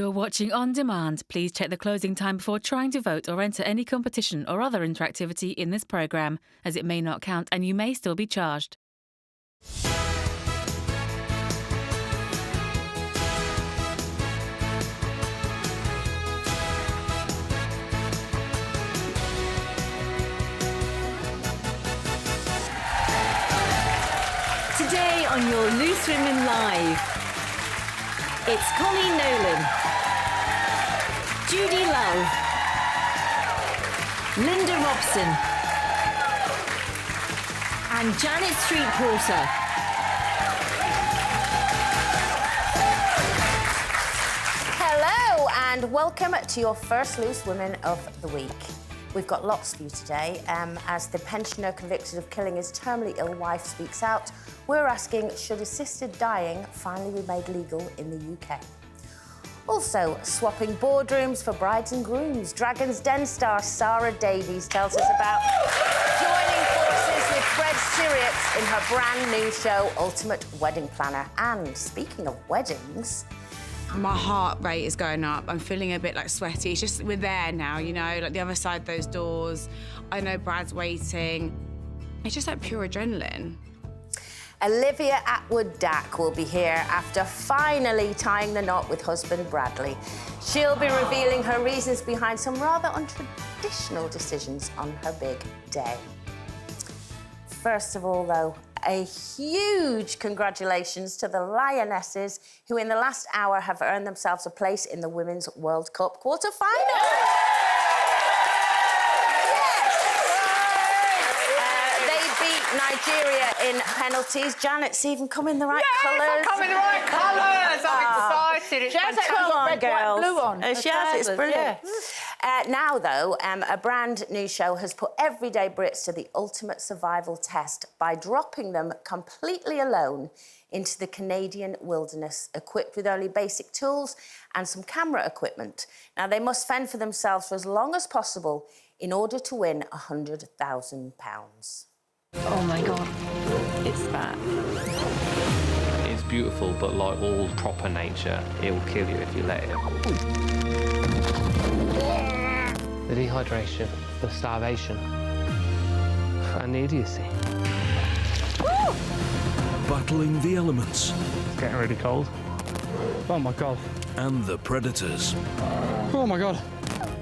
you're watching on demand, please check the closing time before trying to vote or enter any competition or other interactivity in this programme, as it may not count and you may still be charged. Today on your Loose Women Live, it's Colleen Nolan, Judy Love, Linda Robson, and Janet Street Porter. Hello and welcome to your first Loose Women of the Week. We've got lots for you today. As the pensioner convicted of killing his terminally ill wife speaks out, we're asking, should assisted dying finally be made legal in the UK? Also, swapping boardrooms for brides and grooms. Dragon's Den star Sarah Davies tells us about joining forces with Fred Sirius in her brand new show, Ultimate Wedding Planner. And speaking of weddings... My heart rate is going up. I'm feeling a bit like sweaty. It's just, we're there now, you know, like the other side of those doors. I know Brad's waiting. It's just like pure adrenaline. Olivia Atwood will be here after finally tying the knot with husband Bradley. She'll be revealing her reasons behind some rather untraditional decisions on her big day. First of all, though, a huge congratulations to the Lionesses, who in the last hour have earned themselves a place in the Women's World Cup quarter-final. Nigeria in penalties. Janet's even come in the right colours. Yes, come in the right colours. I'm excited. It's fantastic. Come on, red, girls. white, blue on. She has, it's brilliant. Yeah. Now, though, a brand new show has put everyday Brits to the ultimate survival test by dropping them completely alone into the Canadian wilderness, equipped with only basic tools and some camera equipment. Now, they must fend for themselves for as long as possible in order to win £100,000. Oh my God, it's that. It's beautiful, but like all proper nature, it will kill you if you let it. The dehydration, the starvation, and the idiocy. Battling the elements. It's getting really cold. Oh my God. And the predators. Oh my God.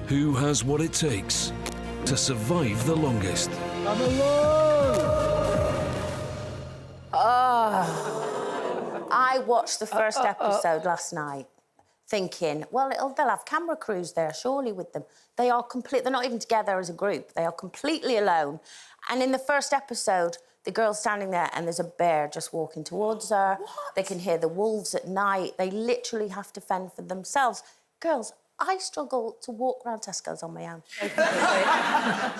Who has what it takes to survive the longest? I'm alone! I watched the first episode last night thinking, well, they'll have camera crews there, surely, with them. They are they're not even together as a group. They are completely alone. And in the first episode, the girl's standing there and there's a bear just walking towards her. What? They can hear the wolves at night. They literally have to fend for themselves. Girls, I struggle to walk around Tesco's on my own.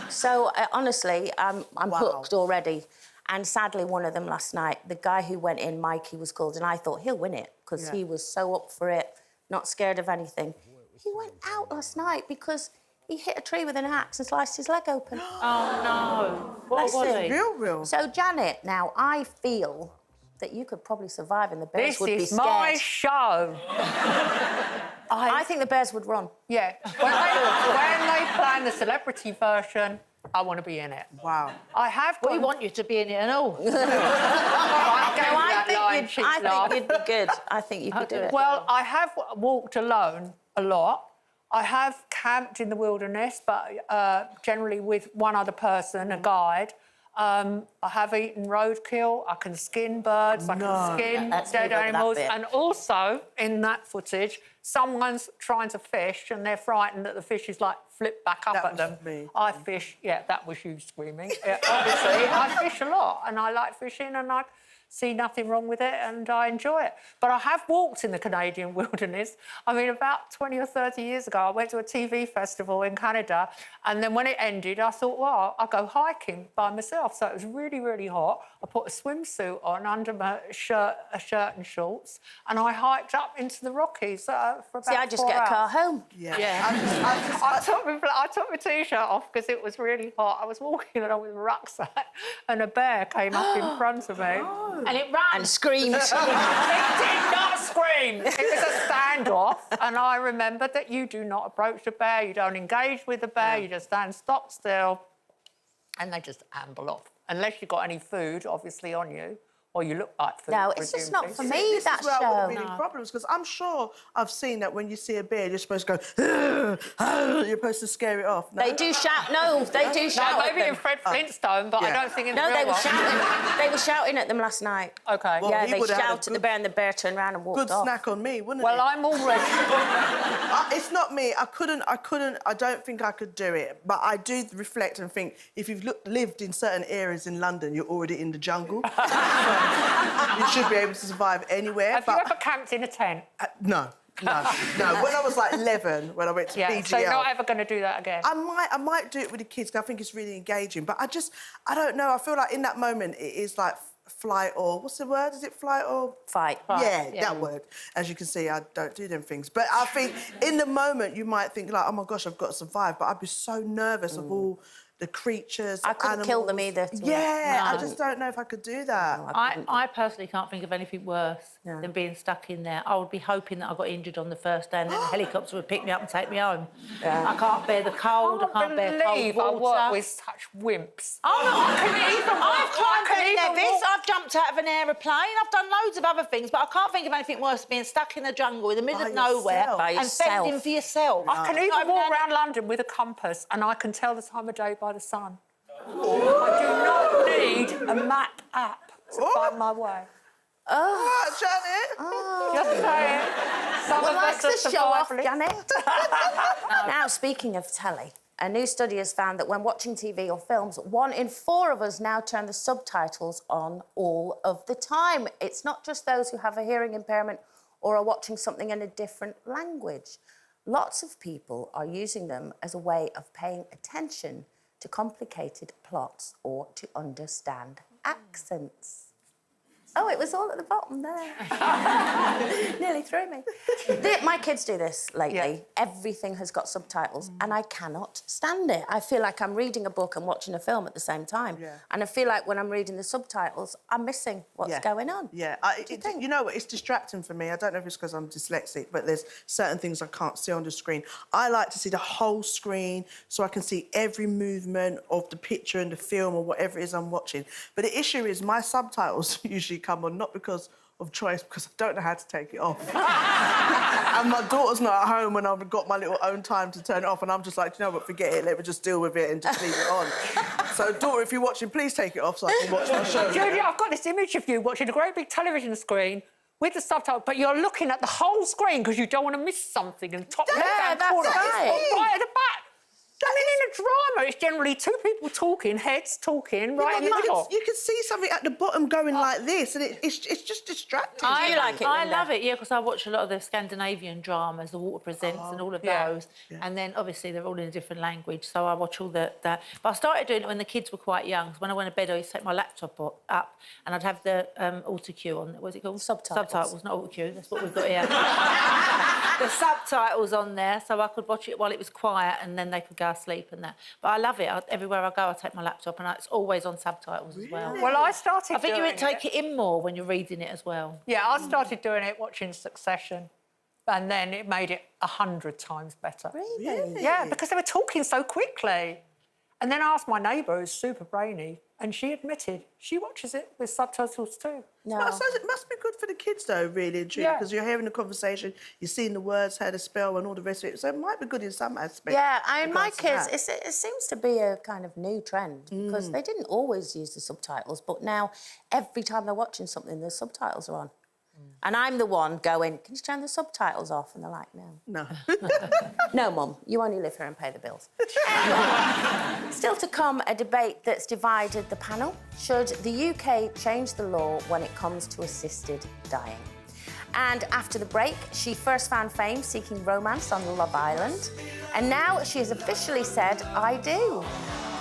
So, honestly, I'm hooked already. And sadly, one of them last night, the guy who went in, Mike, he was called, and I thought he'll win it because he was so up for it, not scared of anything. He went out last night because he hit a tree with an axe and sliced his leg open. Oh, no. What was he? Real. So, Janet, now, I feel that you could probably survive and the bears would be scared. This is my show. I think the bears would run. Yeah. When they plan the celebrity version, I want to be in it. Wow. I have. We want you to be in it and all. I think you'd be good. I think you could do it. Well, I have walked alone a lot. I have camped in the wilderness, but generally with one other person, a guide. I have eaten roadkill. I can skin birds. I can skin dead animals. And also, in that footage, someone's trying to fish and they're frightened that the fish is, like, flipped back up at them. Me. I fish... Yeah, that was you screaming. Yeah, obviously, I fish a lot and I like fishing and I see nothing wrong with it and I enjoy it. But I have walked in the Canadian wilderness. I mean, about 20 or 30 years ago, I went to a TV festival in Canada and then when it ended, I thought, well, I'll go hiking by myself. So it was really, really hot. I put a swimsuit on under my shirt and shorts and I hiked up into the Rockies for about 4 hours. See, I just get a car home. I took my T-shirt off because it was really hot. I was walking along with a rucksack and a bear came up in front of me. And it ran. And screamed. It did not scream. It was a standoff, and I remembered that you do not approach the bear, you don't engage with the bear, you just stand stock still, and they just amble off. Unless you've got any food, obviously, on you, or you look like food. No, it's just not for me, This that is where I would have been show. in problems, because I'm sure I've seen that when you see a bear, you're supposed to go, you're supposed to scare it off. No? They do shout. No, they do shout. No, at maybe them. in Fred Flintstone, but I don't think in No, real they were life. shouting. They were shouting at them last night. OK. Well, Yeah, he they would have had a shouted at the bear, and the bear turned around and walked Good off. snack on me, wouldn't Well, it? I'm already... It's not me. I don't think I could do it. But I do reflect and think, if you've lived in certain areas in London, you're already in the jungle. So you should be able to survive anywhere. Have you ever camped in a tent? No. When I was like 11, when I went to PGL... So you're not ever going to do that again? I might do it with the kids, because I think it's really engaging. But I don't know. I feel like in that moment, it is like flight or... What's the word? Is it flight or... Fight. Yeah, that word. As you can see, I don't do them things. But I think in the moment, you might think, like, oh, my gosh, I've got to survive. But I'd be so nervous of all the creatures, I couldn't animals. kill them either. Yeah, I just don't know if I could do that. I personally can't think of anything worse than being stuck in there. I would be hoping that I got injured on the first day and then the helicopter would pick me up and take me home. Yeah. I can't bear the cold, I can't bear cold water. I work with such wimps. I've climbed even Mount Davies, walk. I've jumped out of an aeroplane, I've done loads of other things, but I can't think of anything worse than being stuck in the jungle in the middle By of nowhere yourself. By and yourself. fending for yourself. I can even walk around London with a compass and I can tell the time of day by the sun. I do not need a map app to find my way. Oh, Janet! Just saying. Some Well, of us that's the are show off, survivalists. Janet. Now, speaking of telly, a new study has found that when watching TV or films, 1 in 4 of us now turn the subtitles on all of the time. It's not just those who have a hearing impairment or are watching something in a different language. Lots of people are using them as a way of paying attention to complicated plots or to understand accents. Oh, it was all at the bottom there. Nearly threw me. My kids do this lately. Yeah. Everything has got subtitles, and I cannot stand it. I feel like I'm reading a book and watching a film at the same time. Yeah. And I feel like when I'm reading the subtitles, I'm missing what's going on. Yeah, think? you know what? It's distracting for me. I don't know if it's because I'm dyslexic, but there's certain things I can't see on the screen. I like to see the whole screen so I can see every movement of the picture in the film or whatever it is I'm watching. But the issue is my subtitles usually come on not because of choice, because I don't know how to take it off. And my daughter's not at home when I've got my little own time to turn it off, and I'm just like, you know what, forget it, let me just deal with it and just leave it on. So, daughter, if you're watching, please take it off so I can watch my show. Julia, I've got this image of you watching a great big television screen with the subtitles, but you're looking at the whole screen because you don't want to miss something in the top left-hand that's corner. right. Right at the back. I mean, in a drama, it's generally 2 people talking, heads talking, right in the middle. You can see something at the bottom going like this, and it's just distracting. Do you like it, I Linda? love it, yeah, because I watch a lot of the Scandinavian dramas, the Water Presents and all of those. And then, obviously, they're all in a different language, so I watch all that. But I started doing it when the kids were quite young. So when I went to bed, I used to take my laptop up and I'd have the autocue on. What's it called? Subtitles. Subtitles, not autocue. That's what we've got here. The subtitles on there, so I could watch it while it was quiet and then they could go asleep and that. But I love it. Everywhere I go, I take my laptop and it's always on subtitles as well. Well, I started I think you doing would take it in more when you're reading it as well. Yeah, I started doing it watching Succession, and then it made it 100 times better. Really? Yeah, because they were talking so quickly. And then I asked my neighbour, who's super brainy, and she admitted she watches it with subtitles too. No. I suppose it must be good for the kids, though, really and truly, Yeah. because you're hearing the conversation, you're seeing the words, how to spell, and all the rest of it. So it might be good in some aspects. Yeah, I mean, my regards to kids, that. it seems to be a kind of new trend because they didn't always use the subtitles, but now every time they're watching something, the subtitles are on. And I'm the one going, can you turn the subtitles off? And they're like, no. No. No, Mum, you only live here and pay the bills. Still to come, a debate that's divided the panel. Should the UK change the law when it comes to assisted dying? And after the break, she first found fame seeking romance on Love Island. And now she has officially said, I do.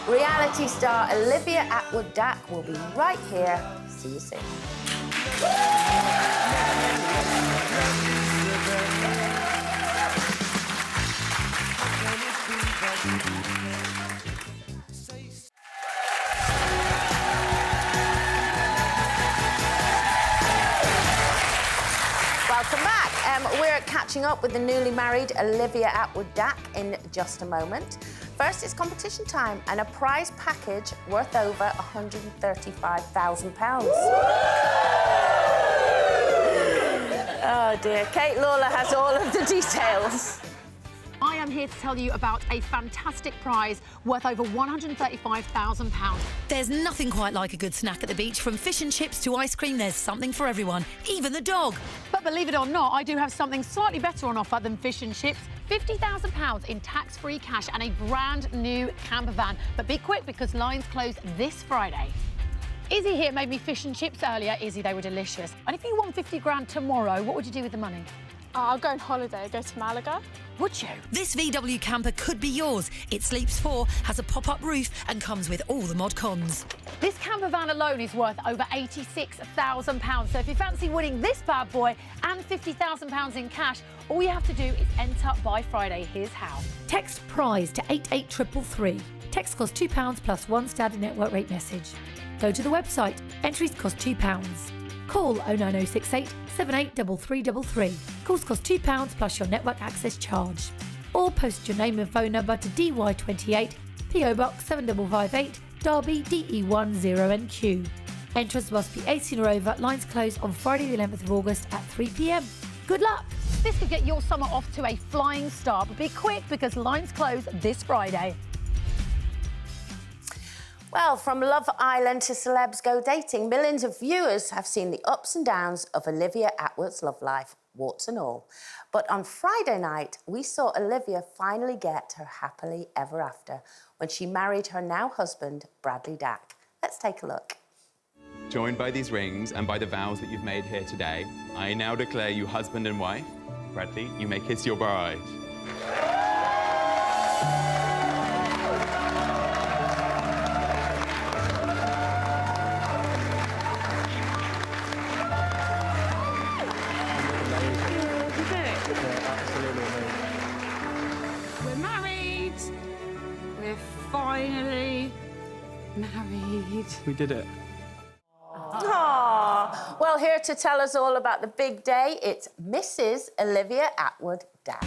Reality star Olivia Atwood will be right here. See you soon. Welcome back. catching up with the newly married Olivia Atwood in just a moment. First, it's competition time and a prize package worth over £135,000. Oh dear, Kate Lawler has all of the details. I am here to tell you about a fantastic prize worth over £135,000. There's nothing quite like a good snack at the beach. From fish and chips to ice cream, there's something for everyone, even the dog. But believe it or not, I do have something slightly better on offer than fish and chips. £50,000 in tax-free cash and a brand new camper van. But be quick because lines close this Friday. Izzy here made me fish and chips earlier. Izzy, they were delicious. And if you won 50 grand tomorrow, what would you do with the money? I'll go on holiday, go to Malaga. Would you? This VW camper could be yours. It sleeps 4, has a pop-up roof and comes with all the mod cons. This camper van alone is worth over £86,000. So if you fancy winning this bad boy and £50,000 in cash, all you have to do is enter by Friday. Here's how. Text PRIZE to 88333. Text costs £2 plus one standard network rate message. Go to the website. Entries cost £2. Call 09068 783333. Calls cost £2 plus your network access charge. Or post your name and phone number to DY28 PO Box 7558 Derby DE10NQ. Entrance must be 18 or over. Lines close on Friday the 11th of August at 3 p.m. Good luck! This could get your summer off to a flying start, but be quick because lines close this Friday. Well, from Love Island to celebs go dating, millions of viewers have seen the ups and downs of Olivia Atwood's love life, warts and all. But on Friday night, we saw Olivia finally get her happily ever after when she married her now husband, Bradley Dack. Let's take a look. Joined by these rings and by the vows that you've made here today, I now declare you husband and wife. Bradley, you may kiss your bride. We're married. We're finally married. We did it. Aww. Well, here to tell us all about the big day, it's Mrs. Olivia Atwood Dack.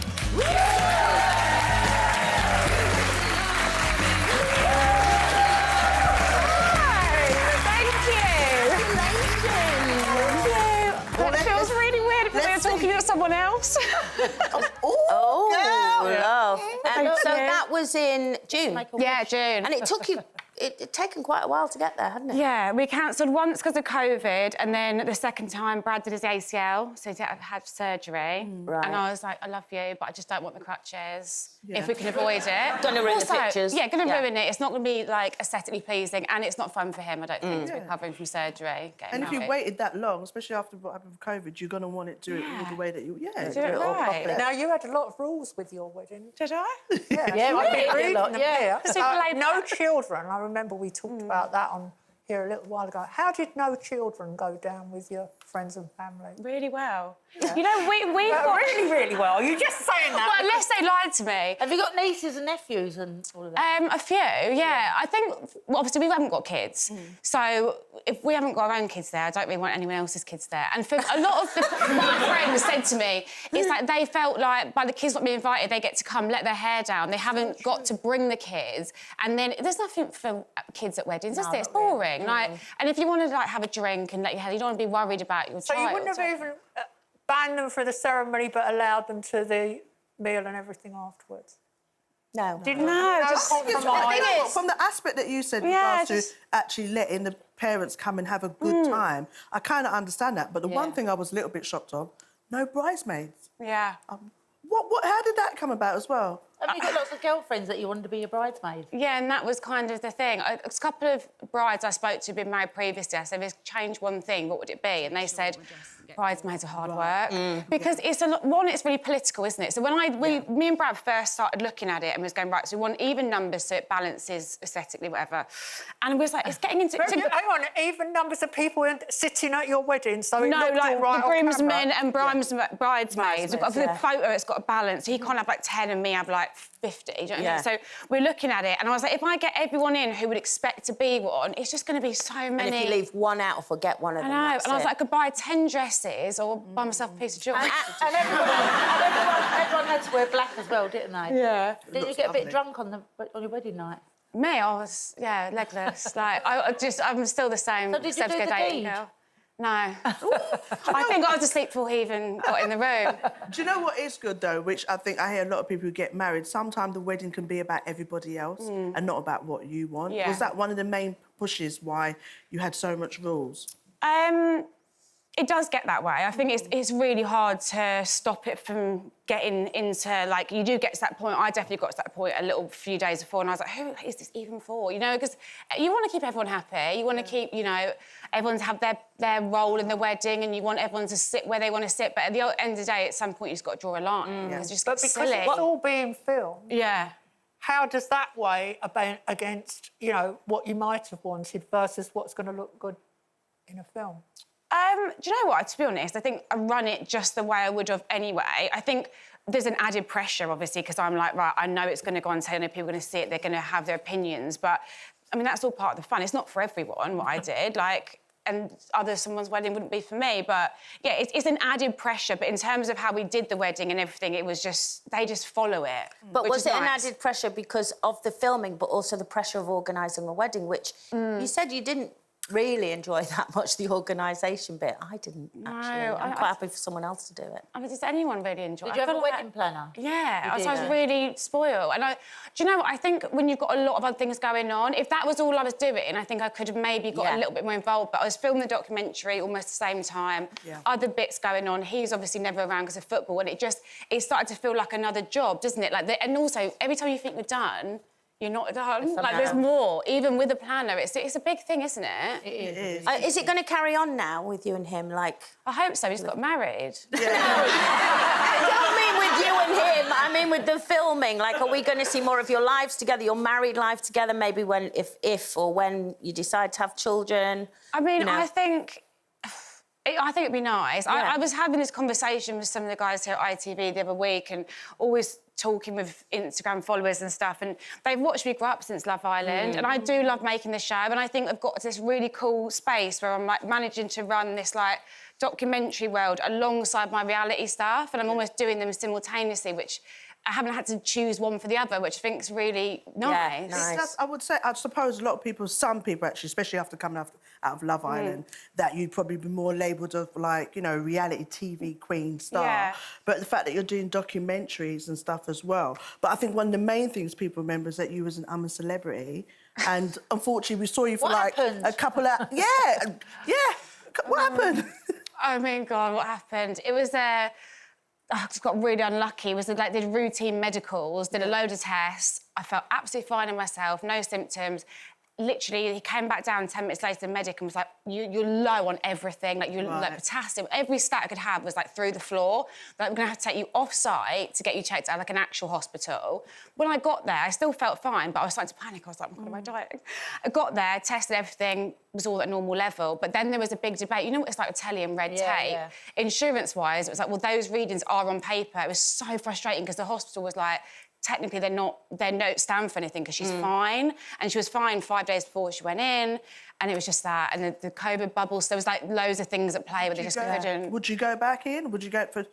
That feels really weird if we're talking to someone else. Oh, love. So that was in June? Yeah, June. And it took you... It'd taken quite a while to get there, hadn't it? Yeah, we cancelled once because of COVID, and then the second time Brad did his ACL, so he had surgery. Right. And I was like, I love you, but I just don't want the crutches. Yeah. If we can avoid it. Gonna ruin the pictures. Yeah, gonna ruin it. It's not gonna be like aesthetically pleasing, and it's not fun for him, I don't think, recovering from surgery. And if you waited that long, especially after what happened with COVID, you're gonna want it to do it all the way that you do it all right. properly. Now, you had a lot of rules with your wedding. Did I? Yeah, I've been reading them here. No back. children. I remember we talked about that on here a little while ago. How did no children go down with your friends and family? Really well. Yeah. You know, we've got... Really, really well. You're just saying that. Well, unless they lied to me. Have you got nieces and nephews and all of that? A few, yeah. I think, well, obviously, we haven't got kids. So if we haven't got our own kids there, I don't really want anyone else's kids there. And for a lot of my friends said to me, it's like they felt like by the kids not being invited, they get to come let their hair down. They haven't got to bring the kids. And then there's nothing for kids at weddings, is there? It's boring. Like, and if you want to like have a drink and let your hair, you don't want to be worried about your child. So you wouldn't have even banned them for the ceremony, but allowed them to the meal and everything afterwards? No. Just compromise. From the aspect that you said, regards to actually letting the parents come and have a good time, I kind of understand that. But the one thing I was a little bit shocked on, no bridesmaids. Yeah. How did that come about as well? Have you got lots of girlfriends that you wanted to be your bridesmaid? Yeah, and that was kind of the thing. A couple of brides I spoke to had been married previously. I said, if change one thing, what would it be? And they said, bridesmaids are hard work. Because it's it's really political, isn't it? So when me and Brad first started looking at it and was going, right, so we want even numbers so it balances aesthetically, whatever. And it was like, it's getting into... Hang on, even numbers of people sitting at your wedding, so it no, looked like all right the groomsmen and on camera. bridesmaids. For the photo, it's got a balance. He can't have like 10 and me have like like 50. Do you know what I mean? So we're looking at it, and I was like, if I get everyone in who would expect to be one, it's just going to be so many. And if you leave one out or forget one of them, I know. that's And I was it. like, I could buy 10 dresses or buy myself a piece of jewellery. And everyone had to wear black as well, didn't they? Yeah. Did you get a bit drunk on your wedding night? Me, I was, legless. Like, I'm still the same. So did you do the dating deed? girl. No. I think I was asleep before he even got in the room. Do you know what is good, though, which I think I hear a lot of people who get married, sometimes the wedding can be about everybody else and not about what you want. Yeah. Was that one of the main pushes why you had so much rules? It does get that way. I think it's really hard to stop it from getting into, like, you do get to that point. I definitely got to that point a little few days before, and I was like, who is this even for? You know, because you want to keep everyone happy. You want to keep, you know, everyone to have their role in the wedding, and you want everyone to sit where they want to sit. But at the end of the day, at some point, you've just got to draw a line. It's just But because silly. it's all being filmed... Yeah. How does that weigh against, you know, what you might have wanted versus what's going to look good in a film? Do you know what? To be honest, I think I run it just the way I would have anyway. I think there's an added pressure, obviously, because I'm like, right, I know it's going to go on telly, I know people are going to see it, they're going to have their opinions. But, I mean, that's all part of the fun. It's not for everyone, what I did. Like, and someone's wedding wouldn't be for me. But, yeah, it's an added pressure. But in terms of how we did the wedding and everything, it was just, they just follow it. But was it an nice. added pressure because of the filming, but also the pressure of organising a wedding, which you said you didn't really enjoy that much, the organisation bit. I didn't, actually. I'm quite happy for someone else to do it. I mean, does anyone really enjoy it? Did you have a wedding planner? Yeah, You so I was did? really spoiled. And do you know what? I think when you've got a lot of other things going on, if that was all I was doing, I think I could have maybe got a little bit more involved. But I was filming the documentary almost the same time. Other bits going on. He's obviously never around because of football, and it started to feel like another job, doesn't it? Like, and also every time you think you're done, you're not done. Like, there's more. Even with a planner, it's a big thing, isn't it? It is. Is it going to carry on now with you and him? Like, I hope so. He's got married. I don't mean with you and him. I mean with the filming. Like, are we going to see more of your lives together, your married life together? Maybe when, if or when you decide to have children. I mean, you know? I think it'd be nice. I was having this conversation with some of the guys here at ITV the other week, and always talking with Instagram followers and stuff, and they've watched me grow up since Love Island, and I do love making the show, and I think I've got to this really cool space where I'm, like, managing to run this, like, documentary world alongside my reality stuff, and I'm almost doing them simultaneously, which I haven't had to choose one for the other, which I think is really nice. I would say, I suppose a lot of people, some people actually, especially after coming out of Love Island, that you'd probably be more labelled of, like, you know, reality TV queen star. Yeah. But the fact that you're doing documentaries and stuff as well. But I think one of the main things people remember is that you was an I'm a Celebrity, and unfortunately we saw you for a couple of... What happened? I mean, God, what happened? It was I just got really unlucky. It was like did routine medicals, did a load of tests. I felt absolutely fine in myself, no symptoms. Literally, he came back down 10 minutes later, the medic, and was like, you're low on everything. Like, you're like potassium. Every stat I could have was, like, through the floor. Like, we're going to have to take you off-site to get you checked out, like, an actual hospital. When I got there, I still felt fine, but I was starting to panic. I was like, oh, my God, am I dying? I got there, tested everything, was all at normal level. But then there was a big debate. You know what it's like with telly and red tape? Yeah. Insurance-wise, it was like, well, those readings are on paper. It was so frustrating because the hospital was like, technically, they don't stand for anything because she's fine. And she was fine 5 days before she went in. And it was just that. And the COVID bubbles, there was, like, loads of things at play, but they just couldn't. Would you go back in? Would you go for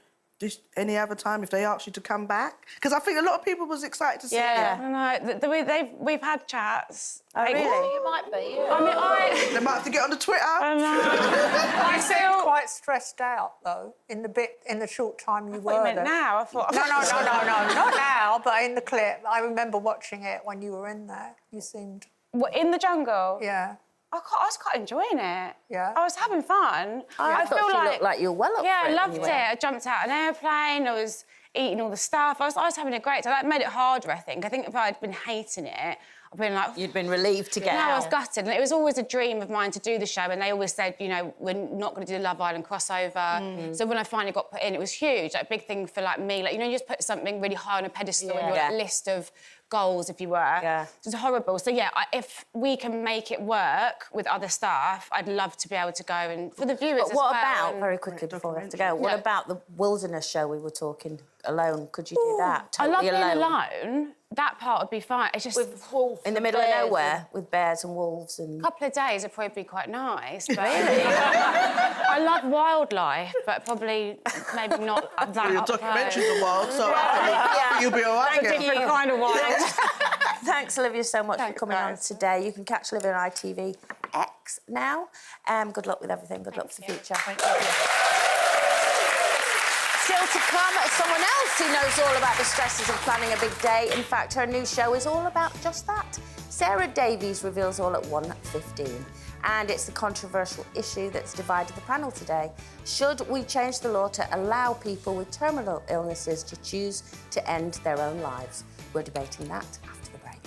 any other time if they asked you to come back? Because I think a lot of people was excited to see you. No, we've had chats. Oh, really? You might be, yeah. I mean, They might have to get on the Twitter. I seem quite stressed out, though, in the short time you were there. now. I thought... No, not now, but in the clip. I remember watching it when you were in there. You seemed... What, in the jungle? Yeah. I was quite enjoying it. Yeah? I was having fun. I thought you looked like you were well up for it. Yeah, I loved anyway. it. I jumped out an airplane, I was eating all the stuff. I was having a great time. That made it harder, I think. I think if I'd been hating it, I'd been like... You'd been relieved to get out. I was gutted. And it was always a dream of mine to do the show, and they always said, you know, we're not going to do the Love Island crossover. So when I finally got put in, it was huge, like, a big thing for, like, me. Like, you know, you just put something really high on a pedestal and you're on a list of goals, if you were. Yeah. It's horrible. So, yeah, if we can make it work with other staff, I'd love to be able to go and... For the viewers But what as well. about, very quickly before we have to go, what about the wilderness show we were talking, Alone? Could you do that? Totally I love being alone. That part would be fine. It's just... With wolves in the middle of nowhere, with bears and wolves and... A couple of days would probably be quite nice, but... Really? I love wildlife, but probably maybe not that Well, your up documentaries close. are wild, so I think you'll be all right. Thank you. Different kind of wild. Thanks, Olivia, so much for coming on today. You can catch Olivia on ITV X now. Good luck with everything. Good luck for the future. Thank you. Still to come, someone else who knows all about the stresses of planning a big day. In fact, her new show is all about just that. Sarah Davies reveals all at 1:15. And it's the controversial issue that's divided the panel today. Should we change the law to allow people with terminal illnesses to choose to end their own lives? We're debating that after the break.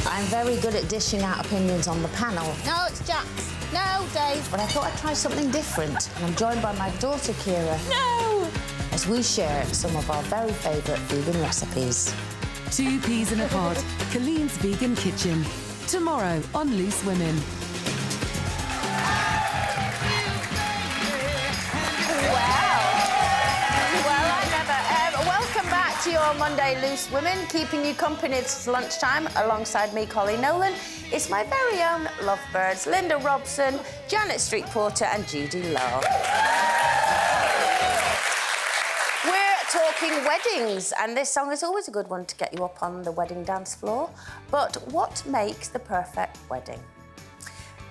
I'm very good at dishing out opinions on the panel. No, it's Jack's. No, Dave. But I thought I'd try something different. And I'm joined by my daughter, Kira. No! As we share some of our very favourite vegan recipes. 2 peas in a pod. Colleen's Vegan Kitchen. Tomorrow on Loose Women. Welcome back to your Monday Loose Women, keeping you company this lunchtime alongside me, Colleen Nolan. It's my very own lovebirds, Linda Robson, Janet Street Porter and Judy Law. We're talking weddings, and this song is always a good one to get you up on the wedding dance floor. But what makes the perfect wedding?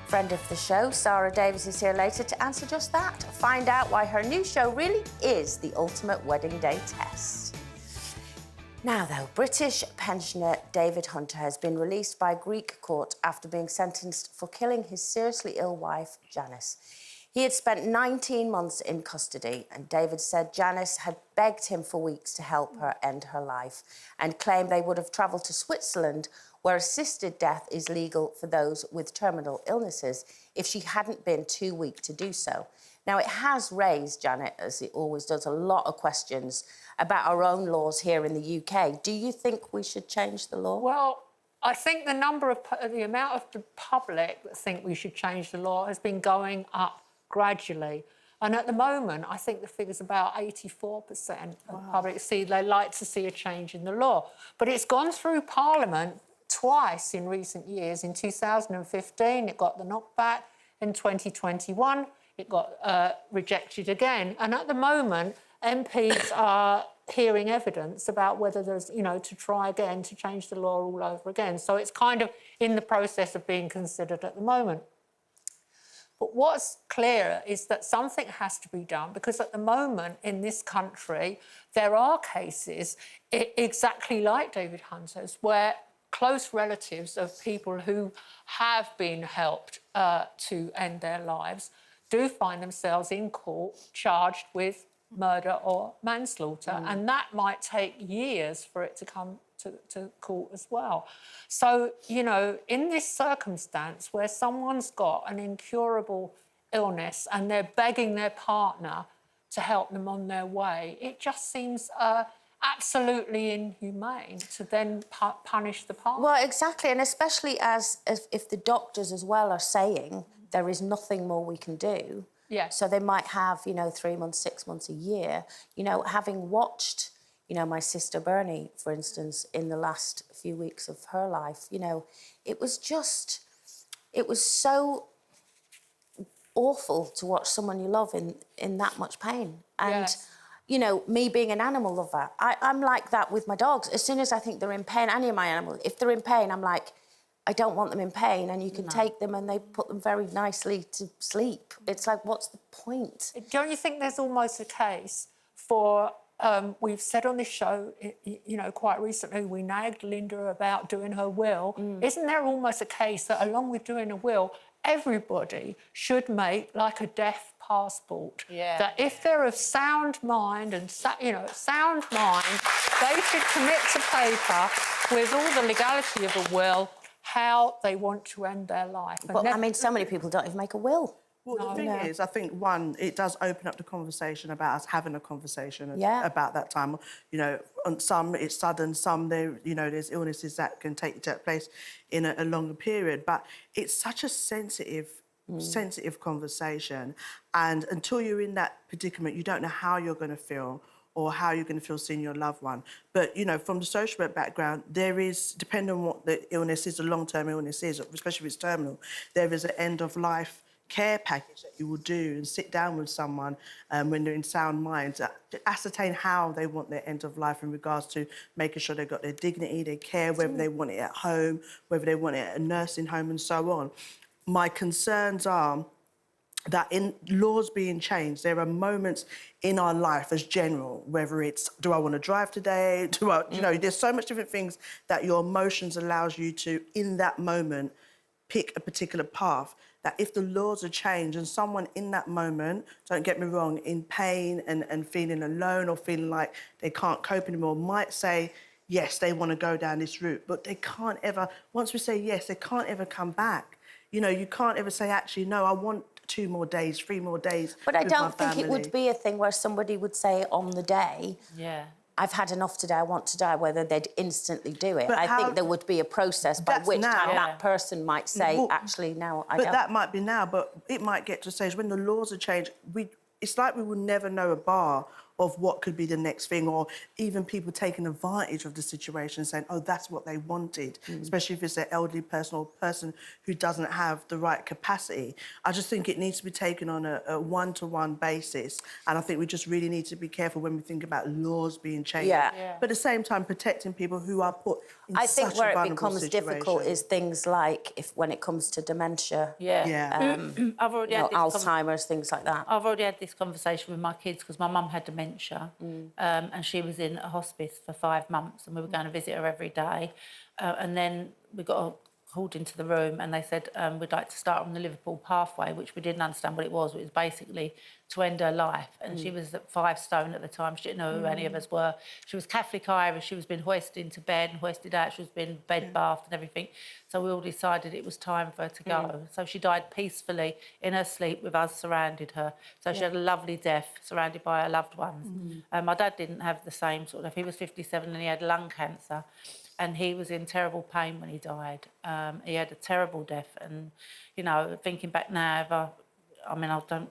Friend of the show, Sarah Davies, is here later to answer just that. Find out why her new show really is the ultimate wedding day test. Now, though, British pensioner David Hunter has been released by a Greek court after being sentenced for killing his seriously ill wife, Janice. He had spent 19 months in custody, and David said Janice had begged him for weeks to help her end her life and claimed they would have travelled to Switzerland, where assisted death is legal for those with terminal illnesses, if she hadn't been too weak to do so. Now, it has raised, Janet, as it always does, a lot of questions about our own laws here in the UK. Do you think we should change the law? Well, I think the amount of the public that think we should change the law has been going up gradually. And at the moment, I think the figure's about 84% of the public they like to see a change in the law. But it's gone through Parliament twice in recent years. In 2015, it got the knockback. In 2021, it got rejected again. And at the moment, MPs are hearing evidence about whether there's, to try again, to change the law all over again. So it's kind of in the process of being considered at the moment. But what's clear is that something has to be done, because at the moment in this country, there are cases exactly like David Hunter's where close relatives of people who have been helped to end their lives do find themselves in court charged with murder or manslaughter. And that might take years for it to come to court as well. So, in this circumstance where someone's got an incurable illness and they're begging their partner to help them on their way, it just seems absolutely inhumane to then punish the partner. Well, exactly, and especially if the doctors as well are saying there is nothing more we can do. Yeah. So they might have, 3 months, 6 months, a year. Having watched, my sister Bernie, for instance, in the last few weeks of her life, it was so awful to watch someone you love in that much pain. And, me being an animal lover, I'm like that with my dogs. As soon as I think they're in pain, any of my animals, if they're in pain, I'm like, I don't want them in pain, and you can take them and they put them very nicely to sleep. It's like, what's the point? Don't you think there's almost a case for, we've said on this show, quite recently, we nagged Linda about doing her will. Isn't there almost a case that along with doing a will, everybody should make like a death passport? Yeah. That if they're of sound mind and, sound mind, they should commit to paper with all the legality of a will how they want to end their life. But, so many people don't even make a will. Well, the thing is, I think, one, it does open up the conversation about us having a conversation about that time. You know, on some, it's sudden, some, there's illnesses that can take place in a longer period. But it's such a sensitive conversation. And until you're in that predicament, you don't know how you're going to feel or how you're going to feel seeing your loved one. But, you know, from the social work background, there is, depending on what the illness is, a long-term illness is, especially if it's terminal, there is an end-of-life care package that you will do and sit down with someone when they're in sound mind to ascertain how they want their end of life in regards to making sure they've got their dignity, their care, whether they want it at home, whether they want it at a nursing home and so on. My concerns are that in laws being changed, there are moments in our life as general, whether it's, do I want to drive today? Do I, you know, there's so much different things that your emotions allows you to, in that moment, pick a particular path, that if the laws are changed and someone in that moment, don't get me wrong, in pain and feeling alone or feeling like they can't cope anymore, might say, yes, they want to go down this route, but they can't ever, once we say yes, they can't ever come back. You know, you can't ever say, actually, no, I want 2 more days, 3 more days. But I don't think it would be a thing where somebody would say on the day, I've had enough today, I want to die, whether they'd instantly do it. I think there would be a process by which time that person might say, actually, no, I don't. But that might be now, but it might get to a stage when the laws are changed, it's like we will never know a bar of what could be the next thing, or even people taking advantage of the situation, saying, oh, that's what they wanted, especially if it's an elderly person or person who doesn't have the right capacity. I just think it needs to be taken on a one-to-one basis, and I think we just really need to be careful when we think about laws being changed. But at the same time, protecting people who are put in such a I think where it becomes situation. difficult is things like when it comes to dementia. I've already had Alzheimer's, things like that. I've already had this conversation with my kids because my mum had dementia and she was in a hospice for 5 months and we were going to visit her every day. And then we got called into the room and they said, we'd like to start on the Liverpool pathway, which we didn't understand what it was. It was basically to end her life. And she was 5 stone at the time. She didn't know who any of us were. She was Catholic Irish. She was being hoisted into bed and hoisted out. She was being bed bathed and everything. So we all decided it was time for her to go. So she died peacefully in her sleep with us surrounded her. So she had a lovely death surrounded by her loved ones. My dad didn't have the same sort of... He was 57 and he had lung cancer. And he was in terrible pain when he died. He had a terrible death. And, you know, thinking back now,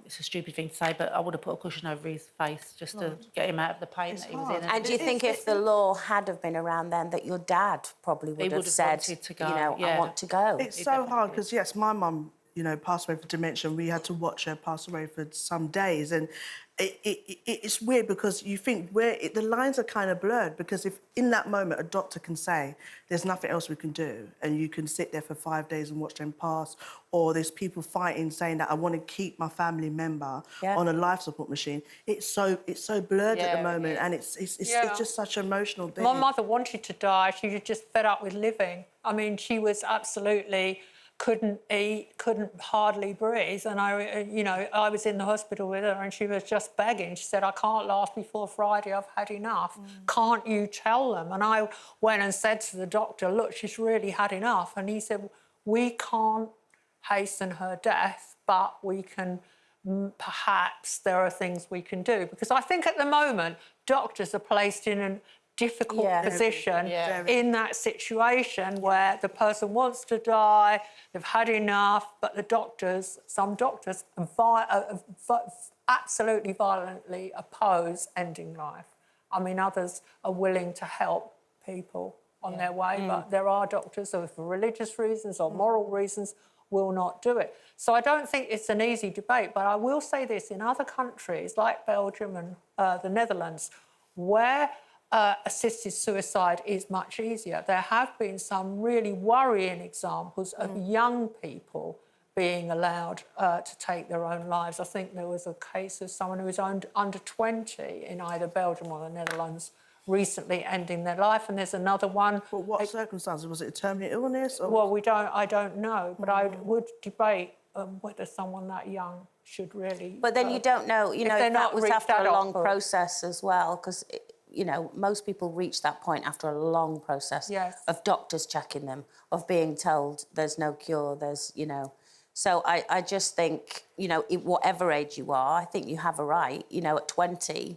it's a stupid thing to say, but I would have put a cushion over his face just to get him out of the pain that he was in. And do you think if the law had have been around then that your dad probably would have said, to go, you know, I want to go? It's so hard because, yes, my mum, you know, passed away for dementia and we had to watch her pass away for some days. And it's weird because you think the lines are kind of blurred because if in that moment a doctor can say there's nothing else we can do and you can sit there for 5 days and watch them pass, or there's people fighting saying that I want to keep my family member on a life support machine, it's so blurred at the moment and it's just such an emotional thing. My mother wanted to die. She was just fed up with living. I mean, she was absolutely... couldn't eat, couldn't hardly breathe. And I was in the hospital with her and she was just begging. She said, I can't last before Friday, I've had enough. Can't you tell them? And I went and said to the doctor, look, she's really had enough. And he said, we can't hasten her death, but we can, perhaps there are things we can do. Because I think at the moment, doctors are placed in a difficult position in that situation where the person wants to die, they've had enough, but some doctors absolutely violently oppose ending life. I mean, others are willing to help people on their way, but there are doctors who, for religious reasons or moral reasons, will not do it. So I don't think it's an easy debate, but I will say this, in other countries like Belgium and the Netherlands, where assisted suicide is much easier. There have been some really worrying examples of young people being allowed to take their own lives. I think there was a case of someone who was under 20 in either Belgium or the Netherlands recently ending their life, and there's another one. But what circumstances? Was it a terminal illness? Or... Well, I don't know, but I would debate whether someone that young should really... But then you don't know, you know, if that was after a long process as well, because... You know, most people reach that point after a long process of doctors checking them, of being told there's no cure, there's, you know... So I just think, you know, whatever age you are, I think you have a right, you know, at 20,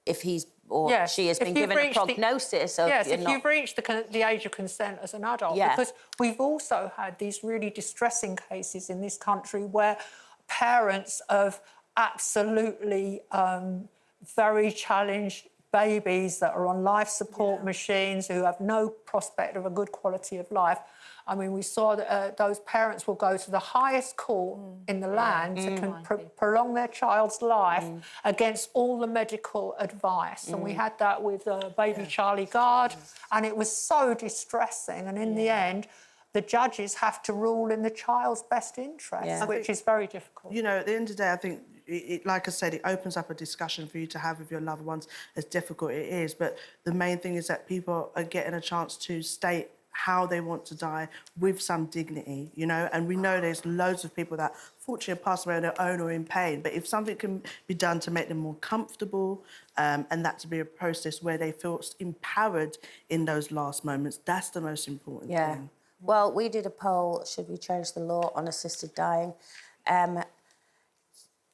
if he's or she has been given a prognosis of... Yes, if you've reached the age of consent as an adult. Yeah. Because we've also had these really distressing cases in this country where parents of absolutely very challenged babies that are on life support machines, who have no prospect of a good quality of life. I mean, we saw that those parents will go to the highest court in the land to prolong their child's life against all the medical advice. And we had that with baby Charlie Gard, and it was so distressing. And in the end, the judges have to rule in the child's best interest, which is very difficult. You know, at the end of the day, I think, like I said, it opens up a discussion for you to have with your loved ones, as difficult it is. But the main thing is that people are getting a chance to state how they want to die with some dignity, you know, and we know there's loads of people that fortunately pass away on their own or in pain, but if something can be done to make them more comfortable and that to be a process where they feel empowered in those last moments, that's the most important thing. Well, we did a poll, should we change the law on assisted dying?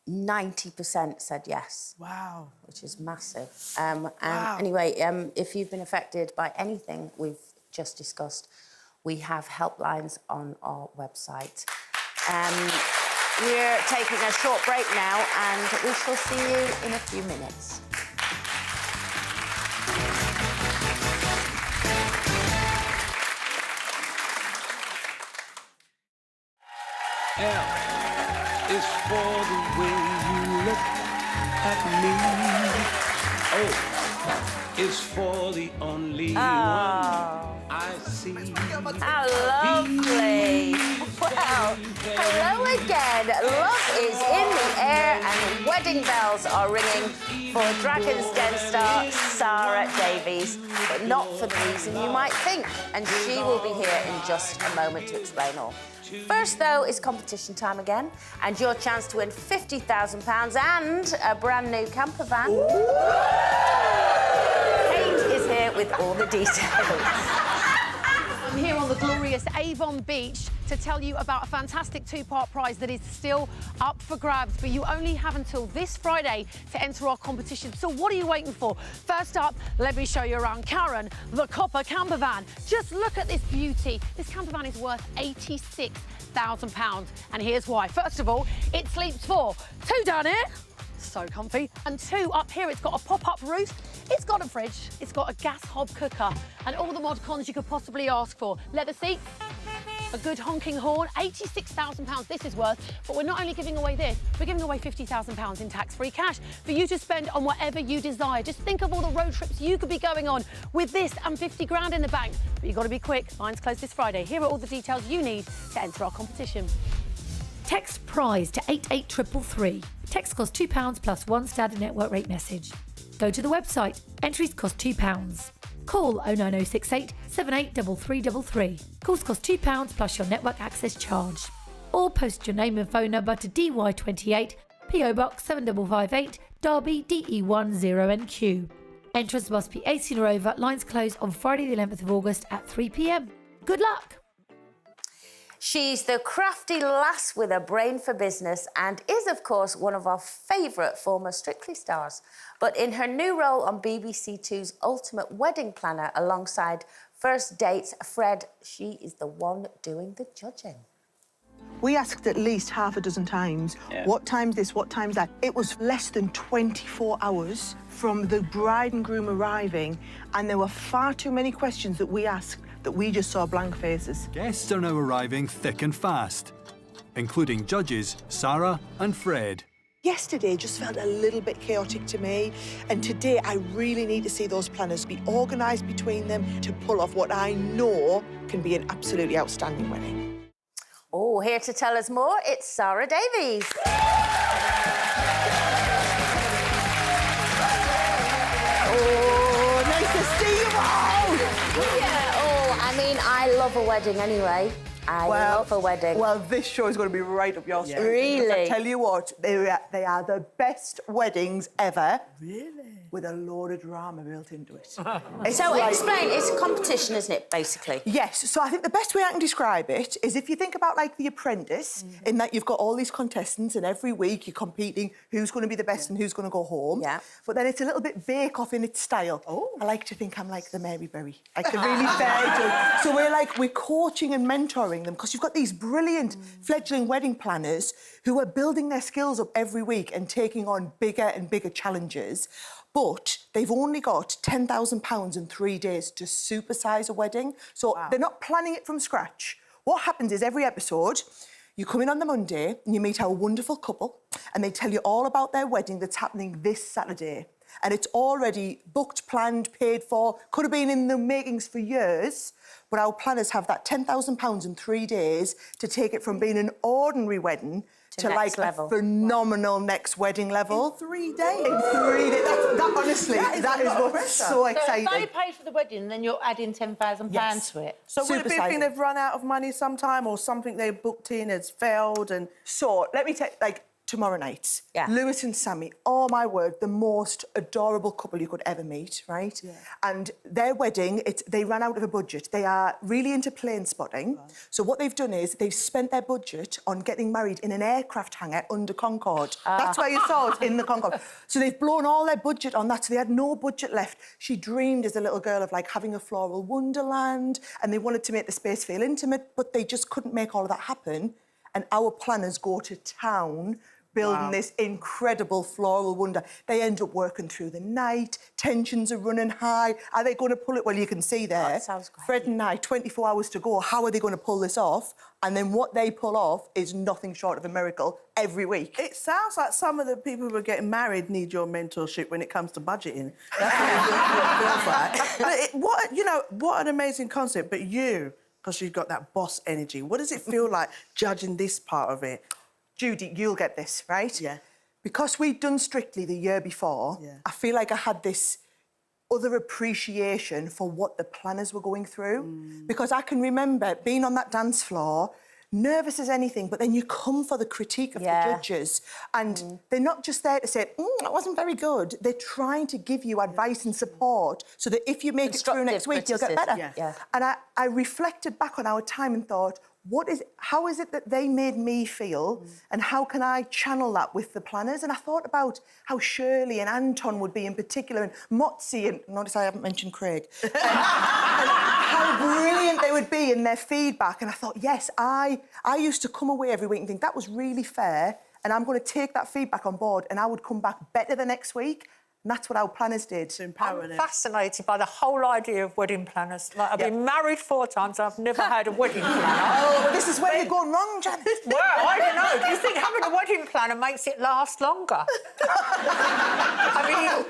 90% said yes. Wow. Which is massive. Anyway, if you've been affected by anything we've just discussed, we have helplines on our website. We're taking a short break now, and we shall see you in a few minutes. L is for the way you look at me. O is for the only one I see. How lovely. Well, hello again. Love is in the air and wedding bells are ringing for Dragon's Den star Sarah Davies, but not for the reason you might think. And she will be here in just a moment to explain all. First, though, is competition time again, and your chance to win £50,000 and a brand new camper van. Kate is here with all the details. I'm here on the glorious Avon Beach to tell you about a fantastic two-part prize that is still up for grabs, but you only have until this Friday to enter our competition. So what are you waiting for? First up, let me show you around Karen, the copper camper van. Just look at this beauty. This camper van is worth £86,000, and here's why. First of all, it sleeps for two down here, so comfy, and two up here. It's got a pop-up roof, it's got a fridge, it's got a gas hob cooker, and all the mod cons you could possibly ask for. Leather seats, a good honking horn, £86,000 this is worth, but we're not only giving away this, we're giving away £50,000 in tax-free cash for you to spend on whatever you desire. Just think of all the road trips you could be going on with this and 50 grand in the bank. But you've got to be quick, lines close this Friday. Here are all the details you need to enter our competition. Text PRIZE to 88333. Text costs £2 plus one standard network rate message. Go to the website. Entries cost £2. Call 09068 783333. Calls cost £2 plus your network access charge. Or post your name and phone number to DY28 PO Box 7558 Derby DE10NQ. Entrance must be 18 or over. Lines close on Friday the 11th of August at 3 p.m. Good luck! She's the crafty lass with a brain for business and is, of course, one of our favourite former Strictly stars. But in her new role on BBC Two's Ultimate Wedding Planner alongside First Date's Fred, she is the one doing the judging. We asked at least half a dozen times, what time's this, what time's that? It was less than 24 hours from the bride and groom arriving, and there were far too many questions that we asked that we just saw blank faces. Guests are now arriving thick and fast, including judges Sarah and Fred. Yesterday just felt a little bit chaotic to me, and today I really need to see those planners be organised between them to pull off what I know can be an absolutely outstanding wedding. Oh, here to tell us more, it's Sarah Davies. Oh, nice to see you all! Yeah, I mean, I love a wedding anyway, I love a wedding. Well, this show is going to be right up your street. Really? I tell you what, they are the best weddings ever. Really? With a load of drama built into it. So explain, it's a competition, isn't it, basically? Yes, so I think the best way I can describe it is if you think about, like, The Apprentice, in that you've got all these contestants and every week you're competing who's going to be the best and who's going to go home. Yeah. But then it's a little bit bake-off in its style. Oh. I like to think I'm like the Mary Berry, like the really fair. So we're coaching and mentoring them because you've got these brilliant fledgling wedding planners who are building their skills up every week and taking on bigger and bigger challenges. But they've only got £10,000 in 3 days to supersize a wedding. So they're not planning it from scratch. What happens is every episode, you come in on the Monday and you meet our wonderful couple and they tell you all about their wedding that's happening this Saturday. And it's already booked, planned, paid for, could have been in the makings for years, but our planners have that £10,000 in 3 days to take it from being an ordinary wedding to next like level. a phenomenal next wedding level. In 3 days? In 3 days. That honestly, that is what's so exciting. So if they pay for the wedding, then you're adding £10,000 to it. So would it be a thing they've run out of money sometime or something they booked in has failed and... So, let me take, tomorrow night. Yeah. Lewis and Sammy, oh my word, the most adorable couple you could ever meet, right? Yeah. And their wedding, they ran out of a budget. They are really into plane spotting. Right. So what they've done is they've spent their budget on getting married in an aircraft hangar under Concorde. That's why you saw it in the Concorde. So they've blown all their budget on that, so they had no budget left. She dreamed as a little girl of having a floral wonderland, and they wanted to make the space feel intimate, but they just couldn't make all of that happen. And our planners go to town building this incredible floral wonder. They end up working through the night, tensions are running high. Are they going to pull it? Well, you can see there. That sounds great. Fred and I, 24 hours to go. How are they going to pull this off? And then what they pull off is nothing short of a miracle every week. It sounds like some of the people who are getting married need your mentorship when it comes to budgeting. That's what it feels like. But what an amazing concept. But you, because you've got that boss energy, what does it feel like judging this part of it? Judy, you'll get this, right? Yeah. Because we'd done Strictly the year before, I feel like I had this other appreciation for what the planners were going through. Because I can remember being on that dance floor, nervous as anything, but then you come for the critique of the judges. And they're not just there to say, that wasn't very good. They're trying to give you advice and support so that if you make it through next week, you'll get better. Yeah. And I reflected back on our time and thought, how is it that they made me feel and how can I channel that with the planners? And I thought about how Shirley and Anton would be in particular and Motzi, and notice I haven't mentioned Craig, and how brilliant they would be in their feedback. And I thought, yes, I used to come away every week and think that was really fair and I'm going to take that feedback on board and I would come back better the next week. And that's what our planners did. I'm fascinated by the whole idea of wedding planners. I've been married 4 times and I've never had a wedding planner. Oh, well, this is where you're going wrong, Janet. Well, I don't know. Do you think having a wedding planner makes it last longer? I mean...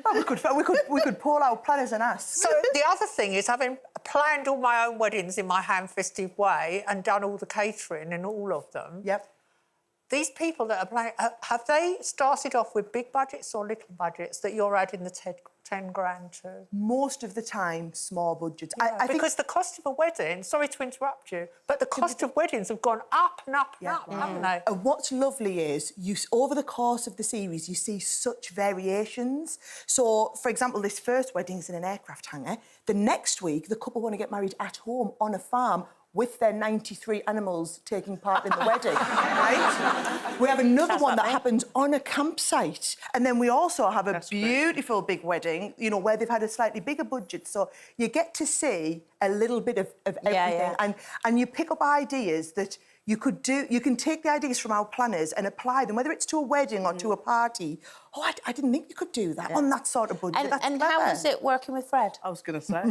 Well, we could pull our planners and ask. So the other thing is, having planned all my own weddings in my ham-fisted way and done all the catering in all of them... Yep. These people that are planning, have they started off with big budgets or little budgets that you're adding the 10 grand to? Most of the time, small budgets. Yeah, I think because the cost of a wedding, sorry to interrupt you, but the cost of weddings have gone up and up and up, haven't they? And what's lovely is, over the course of the series, you see such variations. So, for example, this first wedding's in an aircraft hangar. The next week, the couple want to get married at home on a farm with their 93 animals taking part in the wedding, right? We have another one that happens on a campsite. And then we also have a beautiful big wedding, where they've had a slightly bigger budget. So you get to see a little bit of everything. And you pick up ideas that you could do. You can take the ideas from our planners and apply them, whether it's to a wedding or to a party. Oh, I didn't think you could do that on that sort of budget. And how was it working with Fred? I was going to say.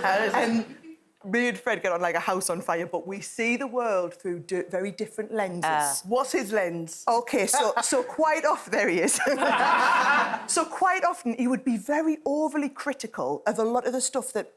How is it? Me and Fred get on like a house on fire, but we see the world through very different lenses. What's his lens? OK, so quite often... There he is. So quite often he would be very overly critical of a lot of the stuff that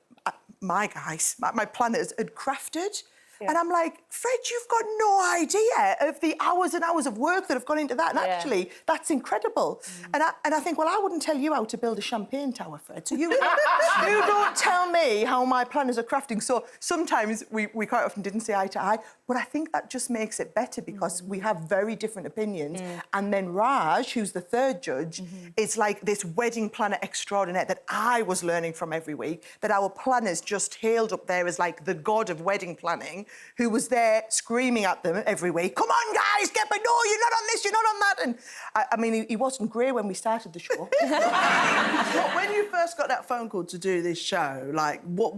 my guys, my planners, had crafted. And I'm like, Fred, you've got no idea of the hours and hours of work that have gone into that. And actually, that's incredible. And I think, well, I wouldn't tell you how to build a champagne tower, Fred. So you don't tell me how my planners are crafting. So sometimes we quite often didn't see eye to eye. But I think that just makes it better because we have very different opinions. And then Raj, who's the third judge, is like this wedding planner extraordinaire that I was learning from every week, that our planners just hailed up there as like the god of wedding planning, who was there screaming at them every week, come on, guys, get me, no, you're not on this, you're not on that. And I mean, he wasn't grey when we started the show. When you first got that phone call to do this show, like, what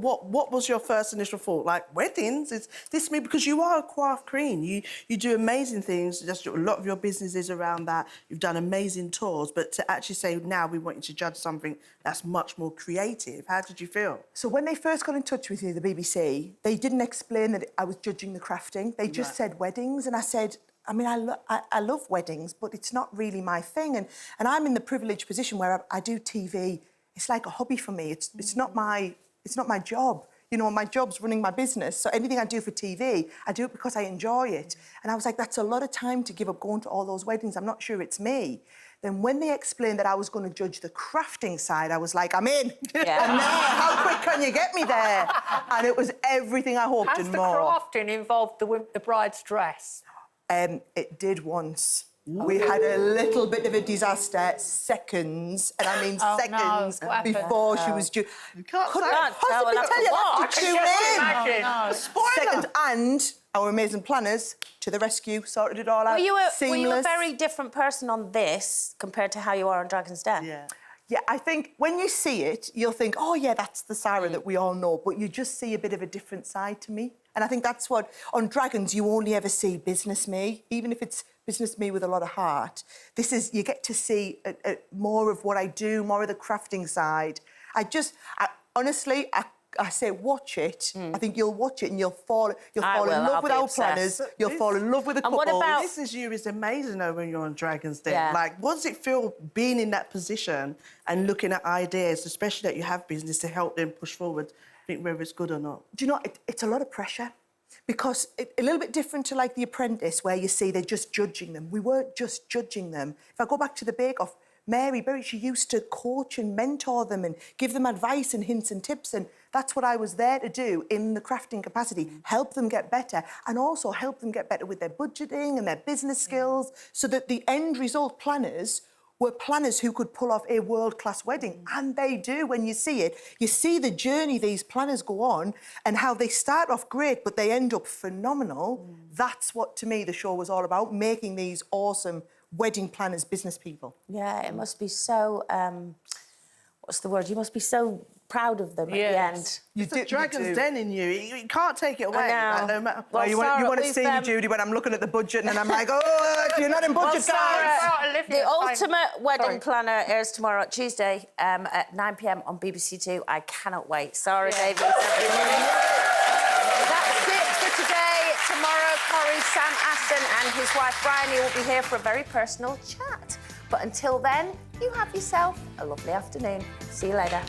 was your first initial thought? Like, weddings? Is this me? Because you are a craft queen. You do amazing things. Just a lot of your business is around that. You've done amazing tours. But to actually say, now we want you to judge something that's much more creative, how did you feel? So when they first got in touch with you, the BBC, they didn't explain that I was judging the crafting. They just said weddings. And I said, I mean, I love weddings, but it's not really my thing. And I'm in the privileged position where I do TV. It's like a hobby for me. It's not my job. You know, my job's running my business. So anything I do for TV, I do it because I enjoy it. And I was like, that's a lot of time to give up going to all those weddings. I'm not sure it's me. Then when they explained that I was going to judge the crafting side, I was like, I'm in. I'm there. How quick can you get me there? And it was everything I hoped and more. Has the crafting involved the bride's dress? It did once. We had a little bit of a disaster, seconds, and I mean seconds, before she was due. You can't possibly tell you, I have to tune in. Seconds, and our amazing planners to the rescue, sorted it all out. Were you a very different person on this compared to how you are on Dragon's Den? Yeah, I think when you see it, you'll think, oh, yeah, that's the Sarah that we all know, but you just see a bit of a different side to me. And I think that's what, on Dragons, you only ever see business me, even if it's business me with a lot of heart. This is, you get to see more of what I do, more of the crafting side. Honestly, I say watch it. I think you'll watch it and you'll fall in love with our planners. You'll fall in love with the couple. What about... This is you is amazing though when you're on Dragon's Den. Like, what does it feel being in that position and looking at ideas, especially that you have business, to help them push forward, think whether it's good or not? Do you know, it's a lot of pressure. Because a little bit different to, like, The Apprentice, where you see they're just judging them. We weren't just judging them. If I go back to the Bake Off, Mary Berry, she used to coach and mentor them and give them advice and hints and tips, and that's what I was there to do in the crafting capacity, help them get better and also help them get better with their budgeting and their business skills, so that the end result planners were planners who could pull off a world-class wedding. And they do. When you see it, you see the journey these planners go on and how they start off great, but they end up phenomenal. That's what, to me, the show was all about, making these awesome wedding planners business people. Yeah, it must be so... what's the word? You must be so proud of them at the end. It's the Dragon's Den in you. You can't take it away. I know. Like, no matter... Well, you want to see me, Judy, when I'm looking at the budget and I'm like, oh, you're not in budget, guys. The Ultimate Wedding Planner airs tomorrow, Tuesday, at 9 p.m. on BBC Two. I cannot wait. Sarah Davies, everybody. That's it for today. Tomorrow, Corey, Sam Aston and his wife Bryony will be here for a very personal chat. But until then, you have yourself a lovely afternoon. See you later.